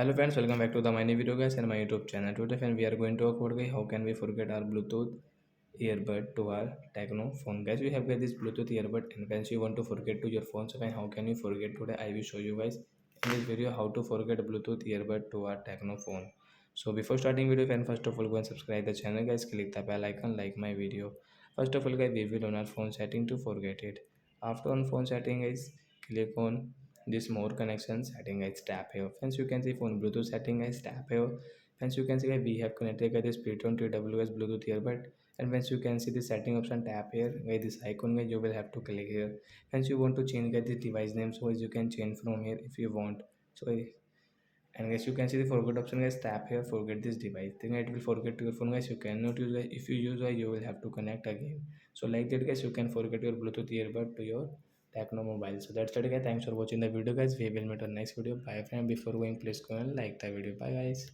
Hello friends, welcome back to the my new video guys and my YouTube channel. Today friend, we are going to talk about guys, how can we forget our Bluetooth earbud to our Tecno phone. Guys, we have got this Bluetooth earbud and once you want to forget to your phone, so friend, how can you forget today? I will show you guys in this video how to forget Bluetooth earbud to our Tecno phone. So before starting video, friend, first of all go and subscribe the channel guys, click the bell icon, like my video. First of all guys, we will on our phone setting to forget it. After on phone setting guys, click on this more connection setting guys, tap here. Friends, you can see phone Bluetooth setting guys, tap here. Friends, you can see guys, we have connected guys this P20 TWS Bluetooth earbud, and once you can see the setting option, tap here guys, this icon guys, you will have to click here. Hence you want to change guys the device name, so as you can change from here if you want. So and guys, you can see the forget option guys, tap here, forget this device, then it will forget to your phone guys. You cannot use guys, if you use guys, you will have to connect again. So like that guys, you can forget your Bluetooth earbud to your Tecno mobile. So that's it guys, thanks for watching the video guys. We will meet on next video. Bye friend. Before going, please go and like the video. Bye guys.